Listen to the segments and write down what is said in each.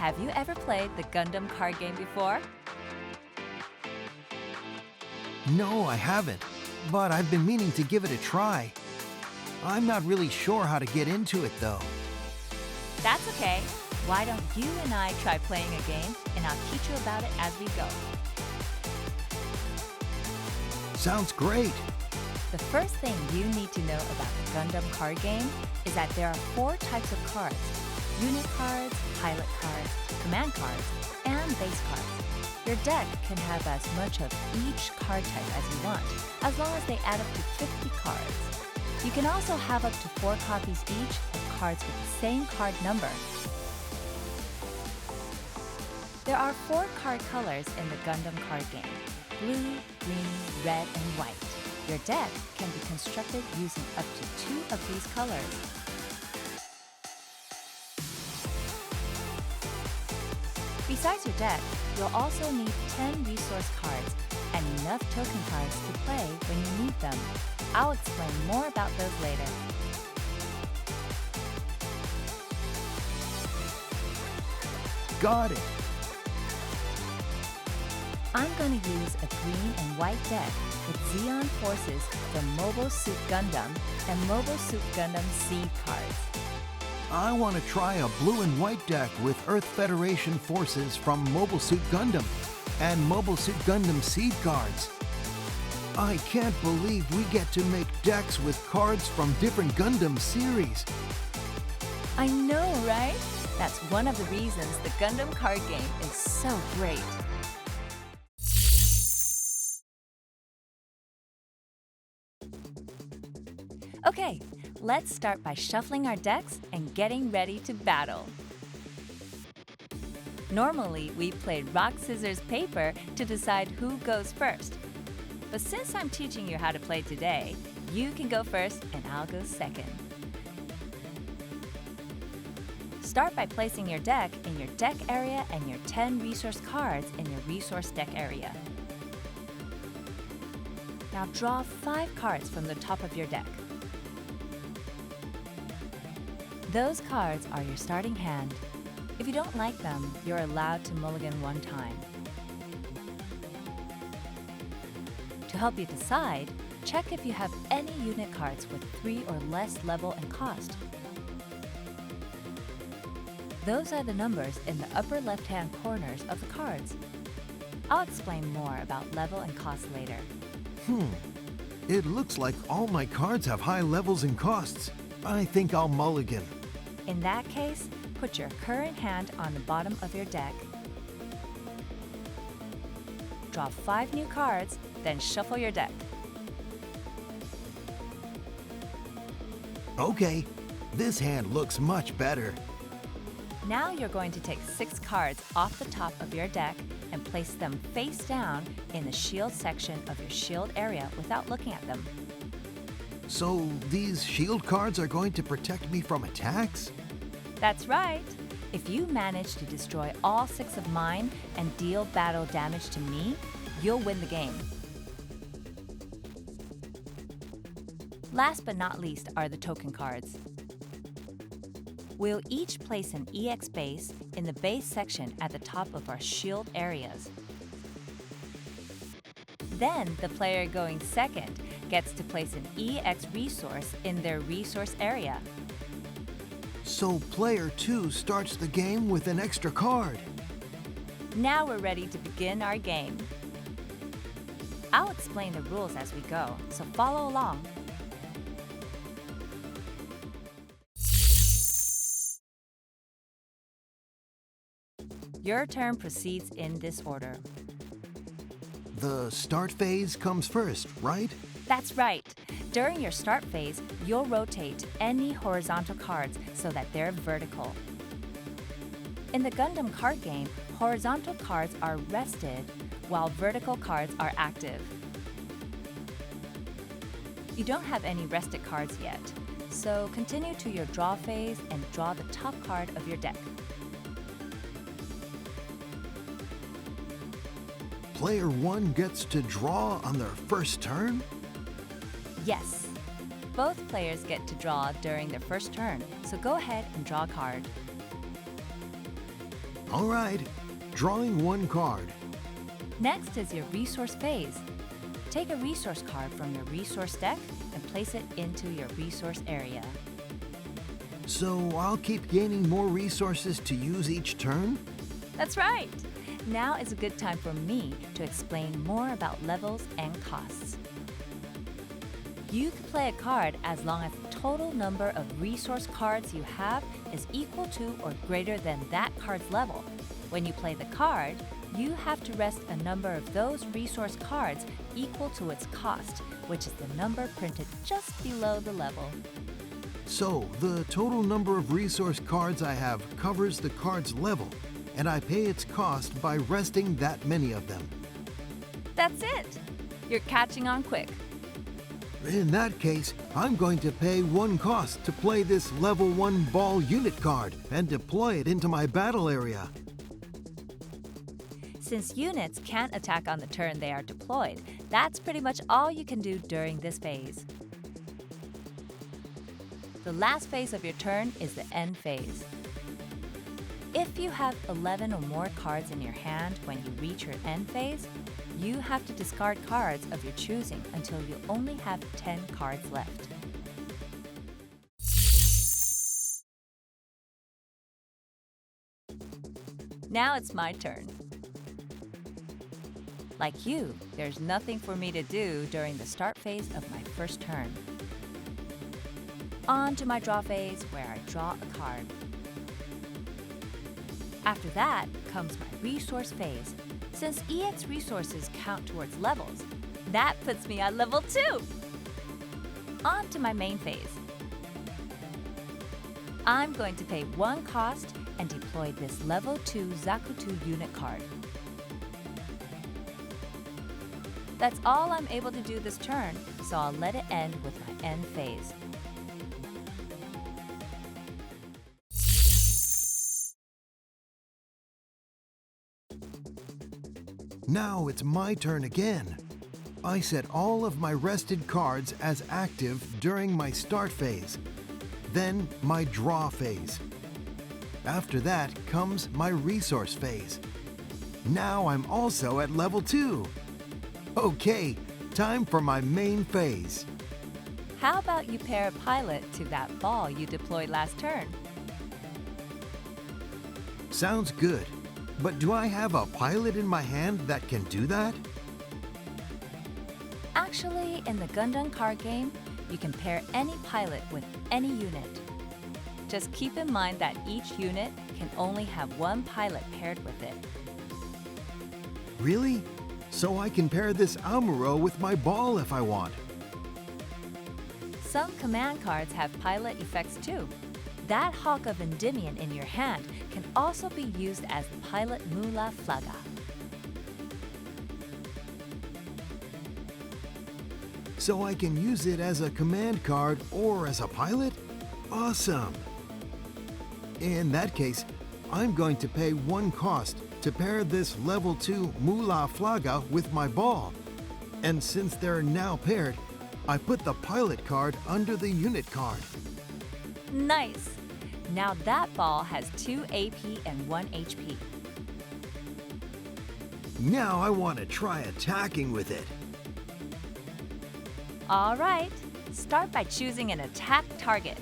Have you ever played the Gundam card game before? No, I haven't, but I've been meaning to give it a try. I'm not really sure how to get into it, though. That's okay. Why don't you and I try playing a game, and I'll teach you about it as we go. Sounds great. The first thing you need to know about the Gundam card game is that there are 4 types of cards: unit cards, pilot cards, command cards, and base cards. Your deck can have as much of each card type as you want, as long as they add up to 50 cards. You can also have up to 4 copies each of cards with the same card number. There are 4 card colors in the Gundam card game: blue, green, red, and white. Your deck can be constructed using up to 2 of these colors. Besides your deck, you'll also need 10 resource cards and enough token cards to play when you need them. I'll explain more about those later. Got it. I'm going to use a green and white deck with Zeon Forces from Mobile Suit Gundam and Mobile Suit Gundam Seed cards. I want to try a blue and white deck with Earth Federation forces from Mobile Suit Gundam and Mobile Suit Gundam Seed cards. I can't believe we get to make decks with cards from different Gundam series. I know, right? That's one of the reasons the Gundam card game is so great. Okay, let's start by shuffling our decks and getting ready to battle. Normally, we play rock, scissors, paper to decide who goes first. But since I'm teaching you how to play today, you can go first and I'll go second. Start by placing your deck in your deck area and your 10 resource cards in your resource deck area. Now draw 5 cards from the top of your deck. Those cards are your starting hand. If you don't like them, you're allowed to mulligan 1 time. To help you decide, check if you have any unit cards with 3 or less level and cost. Those are the numbers in the upper left-hand corners of the cards. I'll explain more about level and cost later. It looks like all my cards have high levels and costs. I think I'll mulligan. In that case, put your current hand on the bottom of your deck. Draw 5 new cards, then shuffle your deck. Okay, this hand looks much better. Now you're going to take 6 cards off the top of your deck and place them face down in the shield section of your shield area without looking at them. So these shield cards are going to protect me from attacks? That's right. If you manage to destroy all 6 of mine and deal battle damage to me, you'll win the game. Last but not least are the token cards. We'll each place an EX base in the base section at the top of our shield areas. Then the player going second gets to place an EX resource in their resource area. So player 2 starts the game with an extra card. Now we're ready to begin our game. I'll explain the rules as we go, so follow along. Your turn proceeds in this order. The start phase comes first, right? That's right. During your start phase, you'll rotate any horizontal cards so that they're vertical. In the Gundam card game, horizontal cards are rested while vertical cards are active. You don't have any rested cards yet, so continue to your draw phase and draw the top card of your deck. Player 1 gets to draw on their first turn? Yes. Both players get to draw during their first turn, so go ahead and draw a card. All right, drawing one card. Next is your resource phase. Take a resource card from your resource deck and place it into your resource area. So I'll keep gaining more resources to use each turn? That's right! Now is a good time for me to explain more about levels and costs. You can play a card as long as the total number of resource cards you have is equal to or greater than that card's level. When you play the card, you have to rest a number of those resource cards equal to its cost, which is the number printed just below the level. So the total number of resource cards I have covers the card's level, and I pay its cost by resting that many of them. That's it! You're catching on quick. In that case, I'm going to pay 1 cost to play this level 1 ball unit card and deploy it into my battle area. Since units can't attack on the turn they are deployed, that's pretty much all you can do during this phase. The last phase of your turn is the end phase. If you have 11 or more cards in your hand when you reach your end phase, you have to discard cards of your choosing until you only have 10 cards left. Now it's my turn. Like you, there's nothing for me to do during the start phase of my first turn. On to my draw phase, where I draw a card. After that comes my resource phase. Since EX resources count towards levels, that puts me at level 2. On to my main phase. I'm going to pay 1 cost and deploy this level 2 Zakuto unit card. That's all I'm able to do this turn, so I'll let it end with my end phase. Now it's my turn again. I set all of my rested cards as active during my start phase, then my draw phase. After that comes my resource phase. Now I'm also at level 2. Okay, time for my main phase. How about you pair a pilot to that ball you deployed last turn? Sounds good. But do I have a pilot in my hand that can do that? Actually, in the Gundam card game, you can pair any pilot with any unit. Just keep in mind that each unit can only have 1 pilot paired with it. Really? So I can pair this Amuro with my ball if I want. Some command cards have pilot effects too. That Hawk of Endymion in your hand can also be used as the pilot Mula Flaga. So I can use it as a command card or as a pilot? Awesome! In that case, I'm going to pay 1 cost to pair this level 2 Mula Flaga with my ball. And since they're now paired, I put the pilot card under the unit card. Nice! Now that ball has 2 AP and 1 HP. Now I want to try attacking with it. All right, start by choosing an attack target.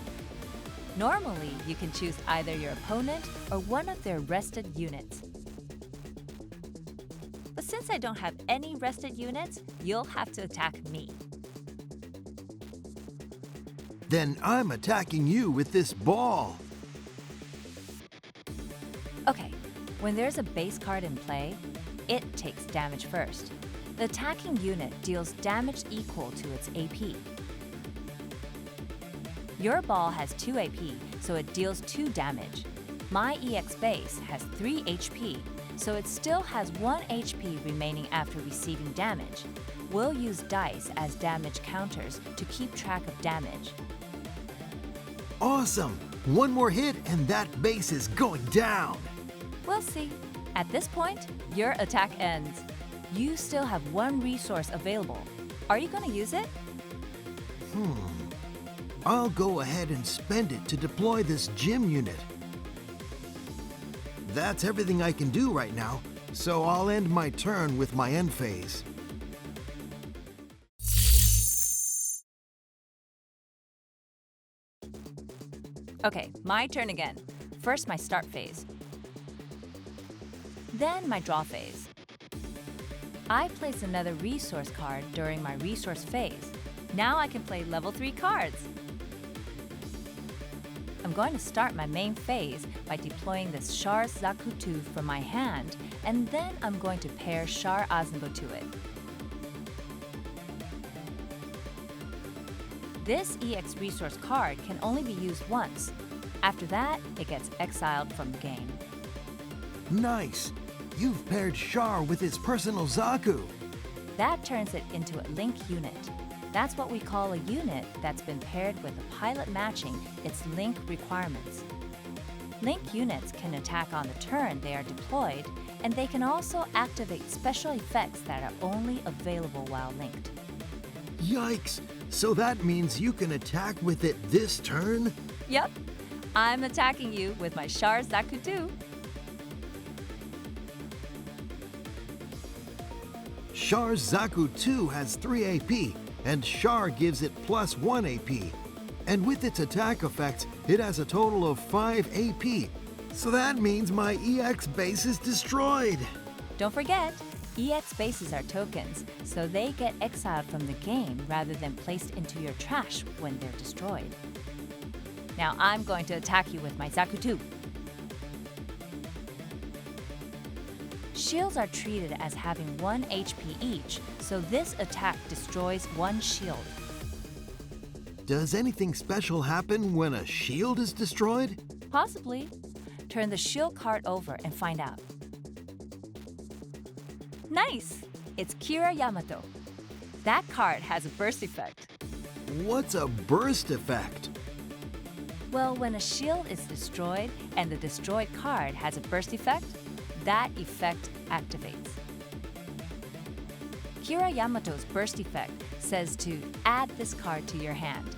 Normally, you can choose either your opponent or one of their rested units. But since I don't have any rested units, you'll have to attack me. Then I'm attacking you with this ball. Okay, when there's a base card in play, it takes damage first. The attacking unit deals damage equal to its AP. Your ball has 2 AP, so it deals 2 damage. My EX base has 3 HP, so it still has 1 HP remaining after receiving damage. We'll use dice as damage counters to keep track of damage. Awesome! 1 more hit and that base is going down. We'll see. At this point, your attack ends. You still have 1 resource available. Are you going to use it? I'll go ahead and spend it to deploy this gym unit. That's everything I can do right now, so I'll end my turn with my end phase. Okay, my turn again. First, my start phase. Then my draw phase. I place another resource card during my resource phase. Now I can play level 3 cards. I'm going to start my main phase by deploying this Char Zakutu from my hand, and then I'm going to pair Char Aznabo to it. This EX resource card can only be used once. After that, it gets exiled from the game. Nice! You've paired Char with his personal Zaku. That turns it into a link unit. That's what we call a unit that's been paired with a pilot matching its link requirements. Link units can attack on the turn they are deployed, and they can also activate special effects that are only available while linked. Yikes! So that means you can attack with it this turn? Yep, I'm attacking you with my Char Zakutu. Char's Zaku 2 has 3 AP, and Char gives it plus 1 AP. And with its attack effects, it has a total of 5 AP. So that means my EX base is destroyed. Don't forget, EX bases are tokens, so they get exiled from the game rather than placed into your trash when they're destroyed. Now I'm going to attack you with my Zakutu. Shields are treated as having 1 HP each, so this attack destroys 1 shield. Does anything special happen when a shield is destroyed? Possibly. Turn the shield card over and find out. Nice! It's Kira Yamato. That card has a burst effect. What's a burst effect? Well, when a shield is destroyed and the destroyed card has a burst effect, that effect activates. Kira Yamato's burst effect says to add this card to your hand.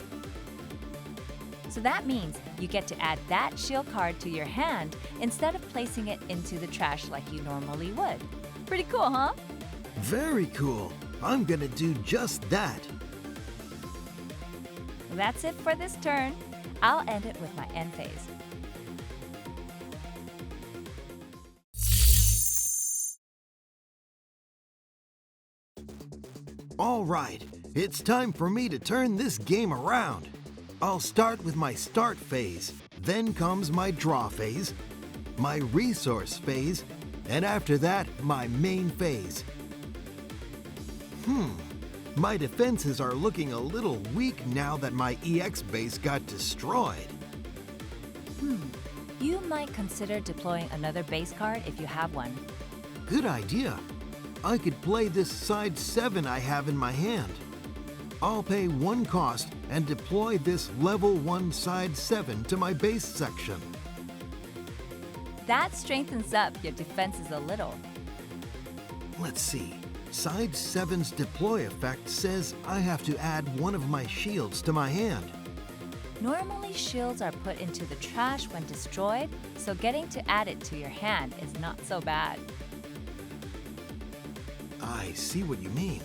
So that means you get to add that shield card to your hand instead of placing it into the trash like you normally would. Pretty cool, huh? Very cool. I'm gonna do just that. That's it for this turn. I'll end it with my end phase. All right, it's time for me to turn this game around. I'll start with my start phase, then comes my draw phase, my resource phase, and after that, my main phase. My defenses are looking a little weak now that my EX base got destroyed. You might consider deploying another base card if you have one. Good idea. I could play this side 7 I have in my hand. I'll pay 1 cost and deploy this level 1 side 7 to my base section. That strengthens up your defenses a little. Let's see. Side 7's deploy effect says I have to add one of my shields to my hand. Normally, shields are put into the trash when destroyed, so getting to add it to your hand is not so bad. I see what you mean.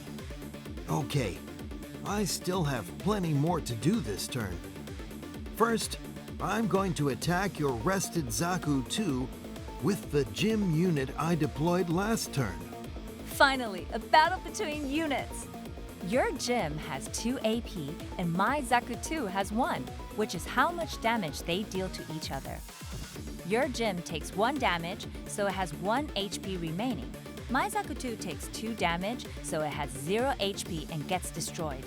Okay, I still have plenty more to do this turn. First, I'm going to attack your rested Zaku 2 with the gym unit I deployed last turn. Finally, a battle between units! Your gym has 2 AP and my Zaku 2 has 1, which is how much damage they deal to each other. Your gym takes 1 damage, so it has 1 HP remaining. My Zaku 2 takes 2 damage, so it has 0 HP and gets destroyed.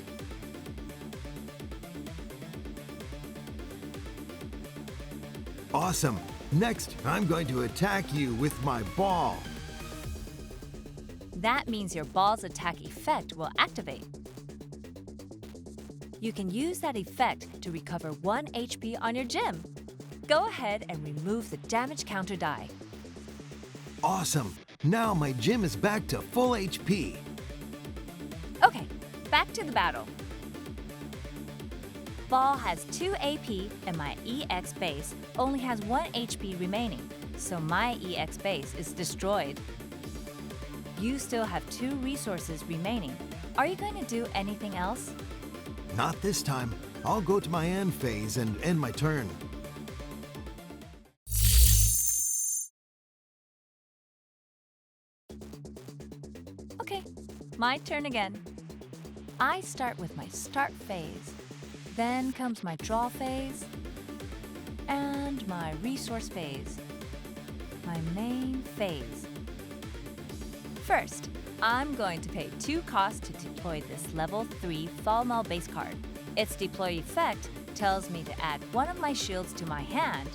Awesome! Next, I'm going to attack you with my ball. That means your ball's attack effect will activate. You can use that effect to recover 1 HP on your gym. Go ahead and remove the damage counter die. Awesome! Now my gym is back to full HP. Okay, back to the battle. Ball has 2 AP and my EX base only has 1 HP remaining, so my EX base is destroyed. You still have 2 resources remaining. Are you going to do anything else? Not this time. I'll go to my end phase and end my turn. Okay, my turn again. I start with my start phase. Then comes my draw phase and my resource phase. My main phase. First, I'm going to pay 2 costs to deploy this level 3 Fall base card. Its deploy effect tells me to add one of my shields to my hand,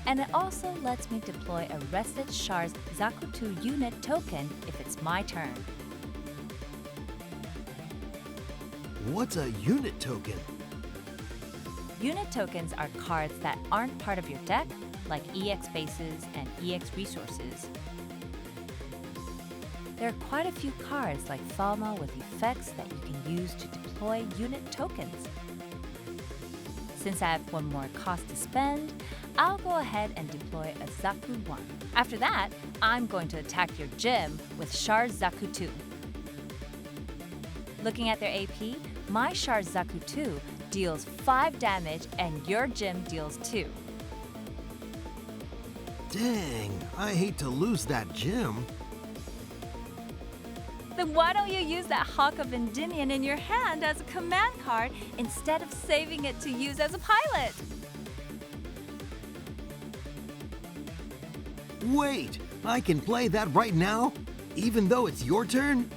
and it also lets me deploy a rested Char's Zakutu unit token if it's my turn. What's a unit token? Unit tokens are cards that aren't part of your deck, like EX bases and EX resources. There are quite a few cards like Falma with effects that you can use to deploy unit tokens. Since I have one more cost to spend, I'll go ahead and deploy a Zaku 1. After that, I'm going to attack your gym with Char Zaku 2. Looking at their AP, my Char Zaku 2 deals 5 damage and your gym deals 2. Dang, I hate to lose that gym. Then why don't you use that Hawk of Endymion in your hand as a command card instead of saving it to use as a pilot? Wait, I can play that right now? Even though it's your turn?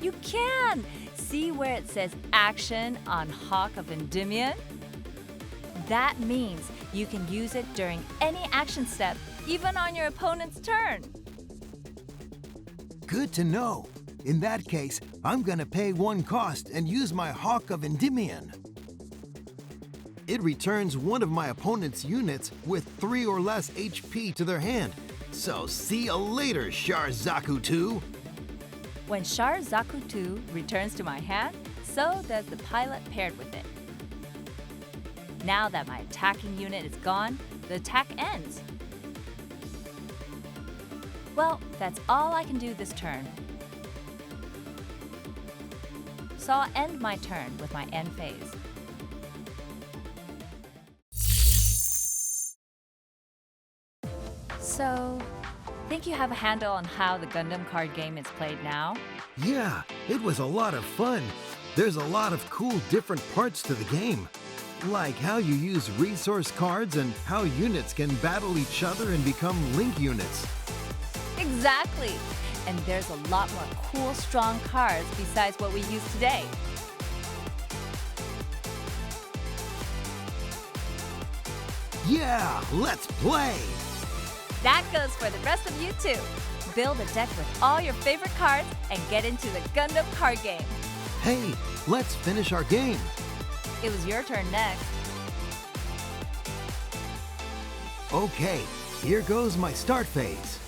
You can! See where it says Action on Hawk of Endymion? That means you can use it during any action step, even on your opponent's turn. Good to know. In that case, I'm gonna pay 1 cost and use my Hawk of Endymion. It returns one of my opponent's units with 3 or less HP to their hand. So see you later, Char Zaku 2. When Char Zaku 2 returns to my hand, so does the pilot paired with it. Now that my attacking unit is gone, the attack ends. Well, that's all I can do this turn. So I'll end my turn with my end phase. So, think you have a handle on how the Gundam card game is played now? Yeah, it was a lot of fun. There's a lot of cool different parts to the game. Like how you use resource cards and how units can battle each other and become link units. Exactly! And there's a lot more cool, strong cards besides what we use today. Yeah, let's play! That goes for the rest of you too. Build a deck with all your favorite cards and get into the Gundam card game. Hey, let's finish our game. It was your turn next. Okay, here goes my start phase.